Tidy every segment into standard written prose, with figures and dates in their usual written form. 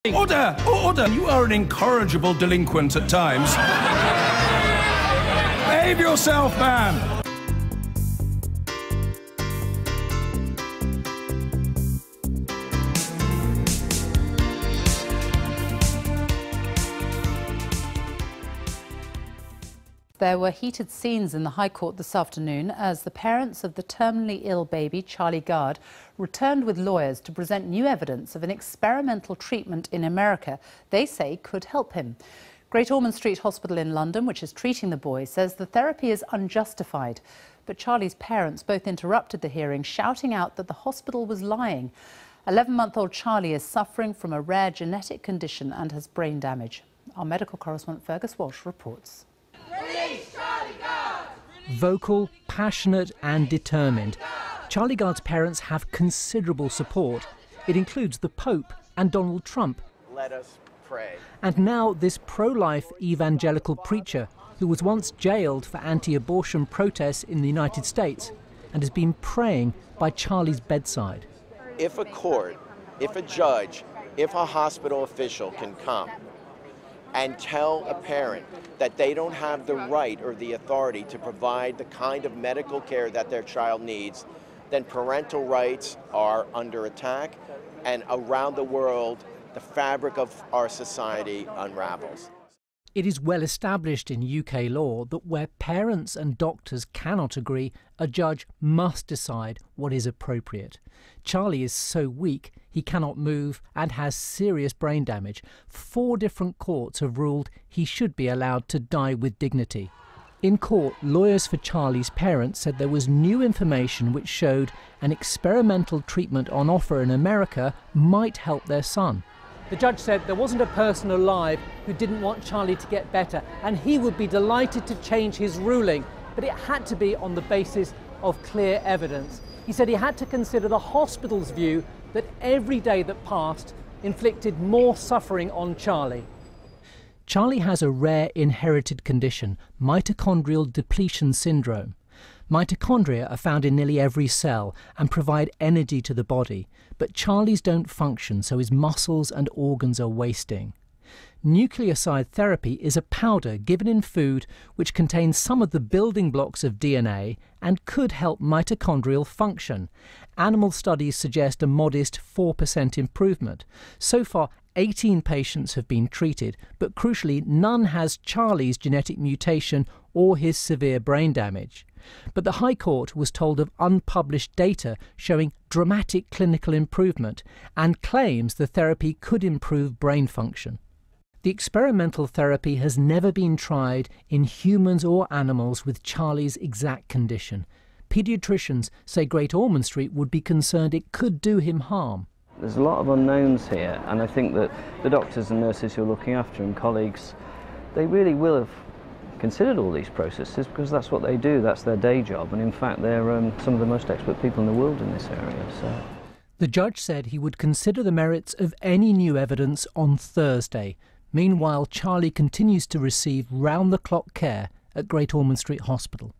Order! Order! You are an incorrigible delinquent at times. Behave yourself, man! There were heated scenes in the High Court this afternoon as the parents of the terminally ill baby, Charlie Gard, returned with lawyers to present new evidence of an experimental treatment in America they say could help him. Great Ormond Street Hospital in London, which is treating the boy, says the therapy is unjustified. But Charlie's parents both interrupted the hearing, shouting out that the hospital was lying. 11-month-old Charlie is suffering from a rare genetic condition and has brain damage. Our medical correspondent Fergus Walsh reports. Vocal, passionate and determined, Charlie Gard's parents have considerable support. It includes the Pope and Donald Trump. Let us pray. And now this pro-life evangelical preacher who was once jailed for anti-abortion protests in the United States and has been praying by Charlie's bedside. If a court, if a judge, if a hospital official can come and tell a parent that they don't have the right or the authority to provide the kind of medical care that their child needs, then parental rights are under attack, and around the world, the fabric of our society unravels. It is well established in UK law that where parents and doctors cannot agree, a judge must decide what is appropriate. Charlie is so weak he cannot move and has serious brain damage. 4 different courts have ruled he should be allowed to die with dignity. In court, lawyers for Charlie's parents said there was new information which showed an experimental treatment on offer in America might help their son. The judge said there wasn't a person alive who didn't want Charlie to get better, and he would be delighted to change his ruling, but it had to be on the basis of clear evidence. He said he had to consider the hospital's view that every day that passed inflicted more suffering on Charlie. Charlie has a rare inherited condition, mitochondrial depletion syndrome. Mitochondria are found in nearly every cell and provide energy to the body, but Charlie's don't function, so his muscles and organs are wasting. Nucleoside therapy is a powder given in food which contains some of the building blocks of DNA and could help mitochondrial function. Animal studies suggest a modest 4% improvement. So far, 18 patients have been treated, but crucially, none has Charlie's genetic mutation or his severe brain damage. But the High Court was told of unpublished data showing dramatic clinical improvement and claims the therapy could improve brain function. The experimental therapy has never been tried in humans or animals with Charlie's exact condition. Paediatricians say Great Ormond Street would be concerned it could do him harm. There's a lot of unknowns here, and I think that the doctors and nurses who are looking after him, colleagues, they really will have considered all these processes because that's what they do, that's their day job, and in fact they're some of the most expert people in the world in this area. So. The judge said he would consider the merits of any new evidence on Thursday. Meanwhile, Charlie continues to receive round-the-clock care at Great Ormond Street Hospital.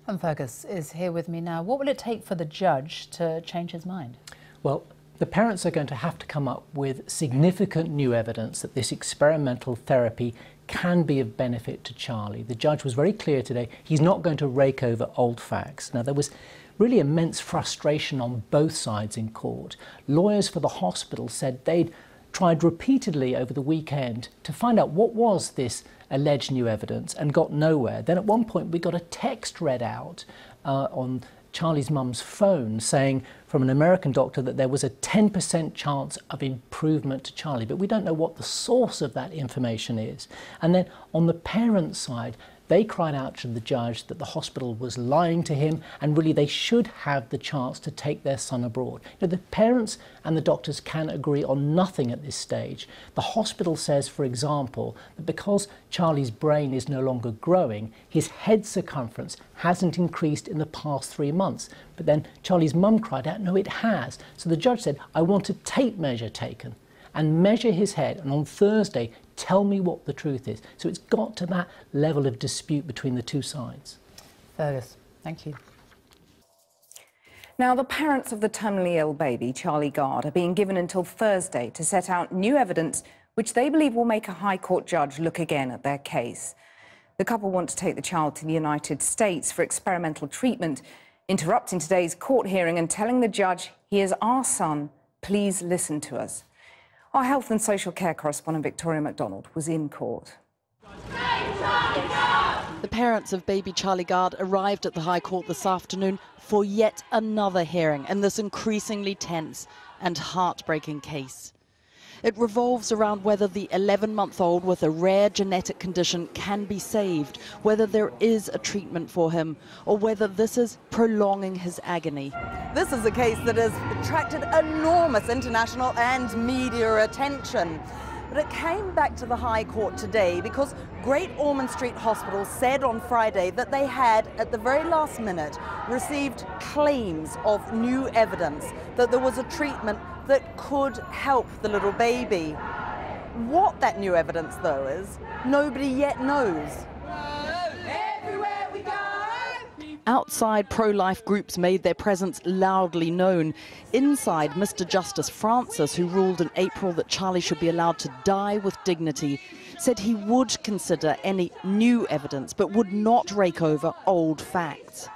And Fergus is here with me now. What will it take for the judge to change his mind? Well, the parents are going to have to come up with significant new evidence that this experimental therapy can be of benefit to Charlie. The judge was very clear today, he's not going to rake over old facts. Now, there was really immense frustration on both sides in court. Lawyers for the hospital said they'd tried repeatedly over the weekend to find out what was this alleged new evidence and got nowhere. Then at one point we got a text read out on Charlie's mum's phone saying from an American doctor that there was a 10% chance of improvement to Charlie, but we don't know what the source of that information is. And then on the parents' side, they cried out to the judge that the hospital was lying to him and really they should have the chance to take their son abroad. You know, the parents and the doctors can agree on nothing at this stage. The hospital says, for example, that because Charlie's brain is no longer growing, his head circumference hasn't increased in the past 3 months. But then Charlie's mum cried out, no, it has. So the judge said, I want a tape measure taken and measure his head, and on Thursday tell me what the truth is. So it's got to that level of dispute between the two sides. Fergus, thank you. Now, the parents of the terminally ill baby, Charlie Gard, are being given until Thursday to set out new evidence which they believe will make a High Court judge look again at their case. The couple want to take the child to the United States for experimental treatment, interrupting today's court hearing and telling the judge, "He is our son, please listen to us." Our health and social care correspondent Victoria MacDonald was in court. The parents of baby Charlie Gard arrived at the High Court this afternoon for yet another hearing in this increasingly tense and heartbreaking case. It revolves around whether the 11-month-old with a rare genetic condition can be saved, whether there is a treatment for him, or whether this is prolonging his agony. This is a case that has attracted enormous international and media attention. But it came back to the High Court today because Great Ormond Street Hospital said on Friday that they had, at the very last minute, received claims of new evidence that there was a treatment that could help the little baby. What that new evidence, though, is, nobody yet knows. Outside, pro-life groups made their presence loudly known. Inside, Mr. Justice Francis, who ruled in April that Charlie should be allowed to die with dignity, said he would consider any new evidence but would not rake over old facts.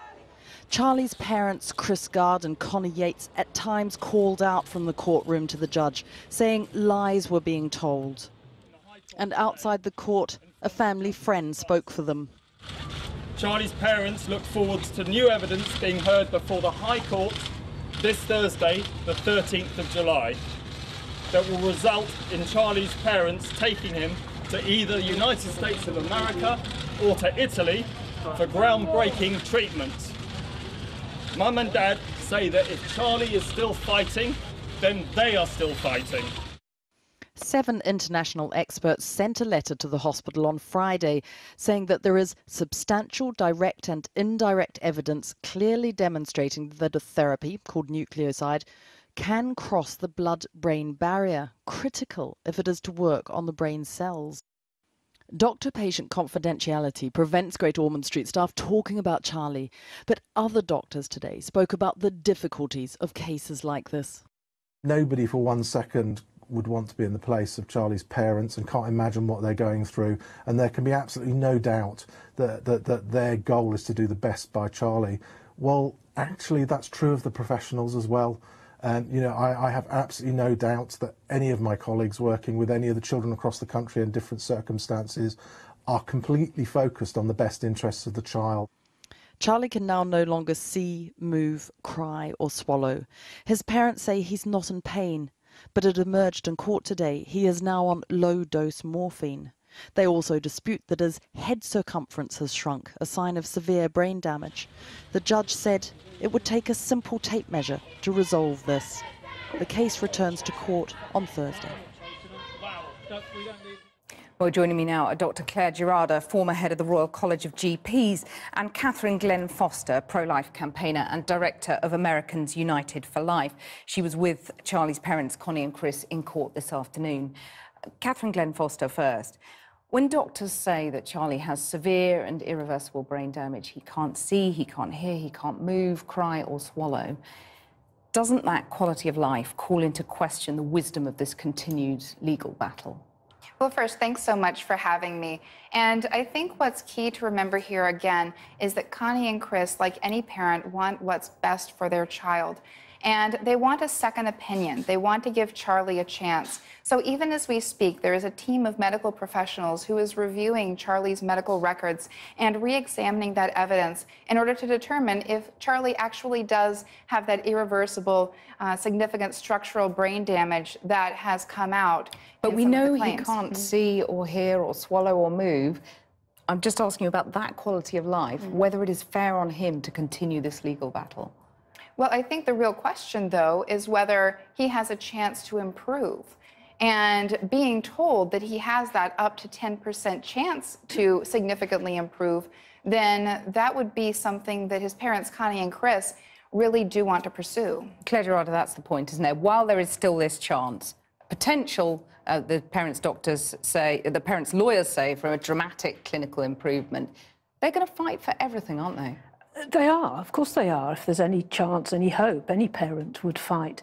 Charlie's parents, Chris Gard and Connie Yates, at times called out from the courtroom to the judge, saying lies were being told. And outside the court, a family friend spoke for them. Charlie's parents look forward to new evidence being heard before the High Court this Thursday, the 13th of July, that will result in Charlie's parents taking him to either the United States of America or to Italy for groundbreaking treatment. Mum and Dad say that if Charlie is still fighting, then they are still fighting. 7 international experts sent a letter to the hospital on Friday saying that there is substantial direct and indirect evidence clearly demonstrating that a therapy called nucleoside can cross the blood-brain barrier, critical if it is to work on the brain cells. Doctor-patient confidentiality prevents Great Ormond Street staff talking about Charlie, but other doctors today spoke about the difficulties of cases like this. Nobody for 1 second would want to be in the place of Charlie's parents and can't imagine what they're going through, and there can be absolutely no doubt that their goal is to do the best by Charlie. Well, actually that's true of the professionals as well. You know, I have absolutely no doubt that any of my colleagues working with any of the children across the country in different circumstances are completely focused on the best interests of the child. Charlie can now no longer see, move, cry or swallow. His parents say he's not in pain, but it emerged in court today he is now on low-dose morphine. They also dispute that his head circumference has shrunk, a sign of severe brain damage. The judge said it would take a simple tape measure to resolve this. The case returns to court on Thursday. Well, joining me now are Dr. Claire Girarda, former head of the Royal College of GPs, and Catherine Glenn Foster, pro-life campaigner and director of Americans United for Life. She was with Charlie's parents, Connie and Chris, in court this afternoon. Catherine Glenn Foster first. When doctors say that Charlie has severe and irreversible brain damage, he can't see, he can't hear, he can't move, cry or swallow, doesn't that quality of life call into question the wisdom of this continued legal battle? Well, first, thanks so much for having me. And I think what's key to remember here again is that Connie and Chris, like any parent, want what's best for their child. And they want a second opinion. They want to give Charlie a chance. So even as we speak, there is a team of medical professionals who is reviewing Charlie's medical records and re-examining that evidence in order to determine if Charlie actually does have that irreversible, significant structural brain damage that has come out. But we know he can't see or hear or swallow or move. I'm just asking you about that quality of life, whether it is fair on him to continue this legal battle. Well, I think the real question, though, is whether he has a chance to improve. And being told that he has that up to 10% chance to significantly improve, then that would be something that his parents, Connie and Chris, really do want to pursue. Claire Girarda, that's the point, isn't it? While there is still this chance, potential, the parents' doctors say, the parents' lawyers say, for a dramatic clinical improvement, they're going to fight for everything, aren't they? They are, of course they are. If there's any chance, any hope, any parent would fight.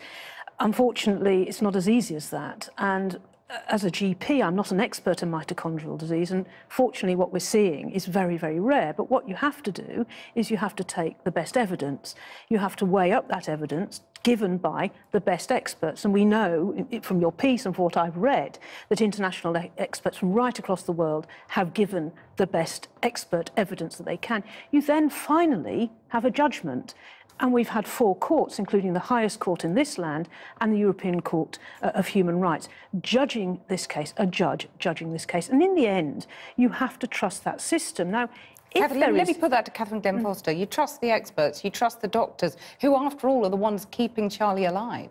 Unfortunately, it's not as easy as that. And as a GP, I'm not an expert in mitochondrial disease, and fortunately what we're seeing is very, very rare. But what you have to do is you have to take the best evidence. You have to weigh up that evidence given by the best experts. And we know from your piece and from what I've read that international experts from right across the world have given the best expert evidence that they can. You then finally have a judgment. And we've had 4 courts, including the highest court in this land and the European Court of Human Rights, judging this case, a judge judging this case. And in the end, you have to trust that system. Now, let me put that to Catherine Glenn Foster. You trust the experts, you trust the doctors, who, after all, are the ones keeping Charlie alive.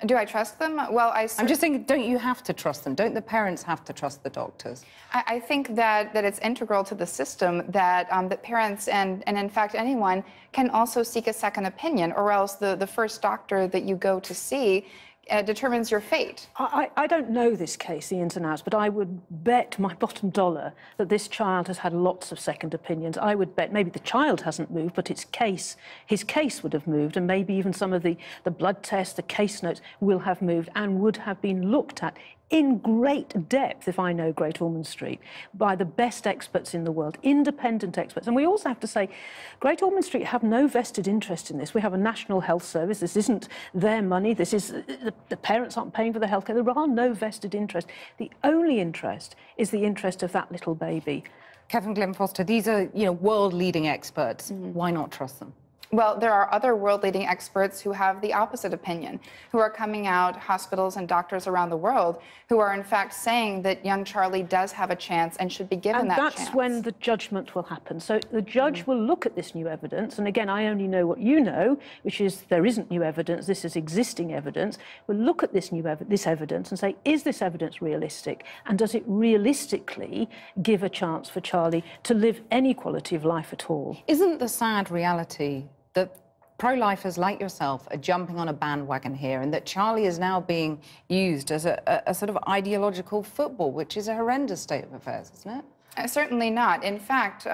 Do I trust them? Well, I'm just thinking, don't you have to trust them? Don't the parents have to trust the doctors? I think that it's integral to the system that that parents and in fact anyone can also seek a second opinion, or else the first doctor that you go to see determines your fate. I don't know this case, the ins and outs, but I would bet my bottom dollar that this child has had lots of second opinions. I would bet maybe the child hasn't moved, but his case would have moved, and maybe even some of the blood tests, the case notes will have moved and would have been looked at in great depth, if I know Great Ormond Street, by the best experts in the world, independent experts. And we also have to say, Great Ormond Street have no vested interest in this. We have a National Health Service. This isn't their money. This is, the parents aren't paying for the healthcare. There are no vested interest. The only interest is the interest of that little baby. Catherine Glenn Foster, these are, world-leading experts. Why not trust them? Well, there are other world-leading experts who have the opposite opinion, who are coming out, hospitals and doctors around the world, who are in fact saying that young Charlie does have a chance and should be given that chance. And that's when the judgment will happen. So the judge will look at this new evidence, and again, I only know what you know, which is there isn't new evidence, this is existing evidence. We'll look at this evidence and say, is this evidence realistic? And does it realistically give a chance for Charlie to live any quality of life at all? Isn't the sad reality that pro-lifers like yourself are jumping on a bandwagon here, and that Charlie is now being used as a sort of ideological football, which is a horrendous state of affairs, isn't it? Certainly not. In fact,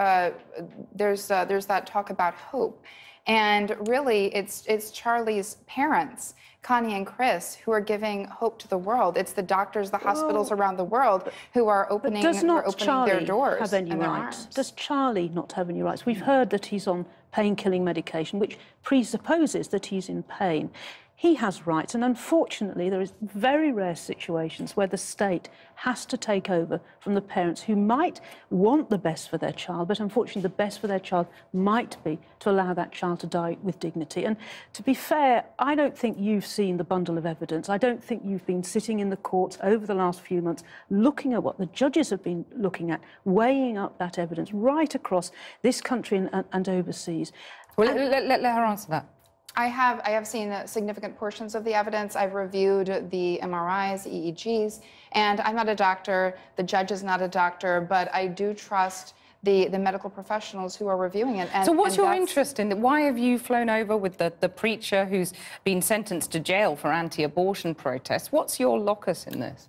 there's that talk about hope. And really, it's Charlie's parents, Connie and Chris, who are giving hope to the world. It's the doctors, the hospitals around the world who are opening their doors. Have any rights? Does Charlie not have any rights? We've heard that he's on pain-killing medication, which presupposes that he's in pain. He has rights, and unfortunately there is very rare situations where the state has to take over from the parents who might want the best for their child, but unfortunately the best for their child might be to allow that child to die with dignity. And to be fair, I don't think you've seen the bundle of evidence. I don't think you've been sitting in the courts over the last few months looking at what the judges have been looking at, weighing up that evidence right across this country and overseas. Well, let her answer that. I have seen significant portions of the evidence. I've reviewed the MRIs, EEGs, and I'm not a doctor. The judge is not a doctor, but I do trust the medical professionals who are reviewing it. So what's your interest in it? Why have you flown over with the preacher who's been sentenced to jail for anti-abortion protests? What's your locus in this?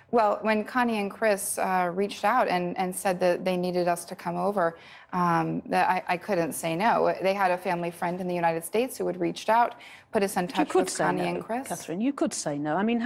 Well, when Connie and Chris reached out and said that they needed us to come over, I couldn't say no. They had a family friend in the United States who had reached out, put us in touch with Connie and Chris. Catherine, you could say no. I mean,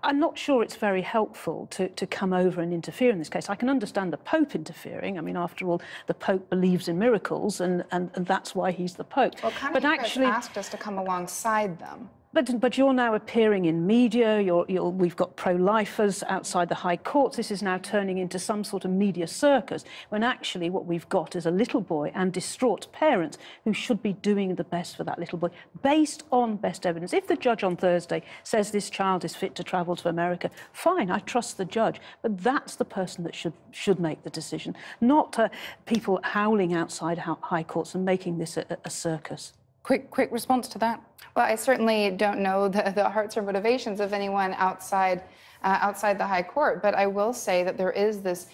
I'm not sure it's very helpful to come over and interfere in this case. I can understand the Pope interfering. I mean, after all, the Pope believes in miracles, and that's why he's the Pope. Well, Connie and Chris asked us to come alongside them. But you're now appearing in media, we've got pro-lifers outside the High Courts. This is now turning into some sort of media circus, when actually what we've got is a little boy and distraught parents who should be doing the best for that little boy, based on best evidence. If the judge on Thursday says this child is fit to travel to America, fine, I trust the judge, but that's the person that should make the decision, not people howling outside High Courts and making this a circus. Quick response to that? Well, I certainly don't know the hearts or motivations of anyone outside the High Court, but I will say that there is this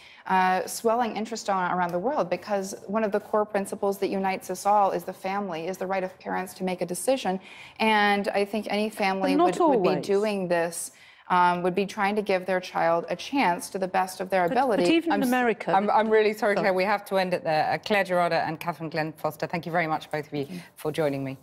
swelling interest around the world, because one of the core principles that unites us all is the family, is the right of parents to make a decision. And I think any family would be doing this would be trying to give their child a chance to the best of their ability. But even in America... I'm really sorry, Claire, we have to end it there. Claire Gerarda and Catherine Glenn Foster, thank you very much, both of you, for joining me.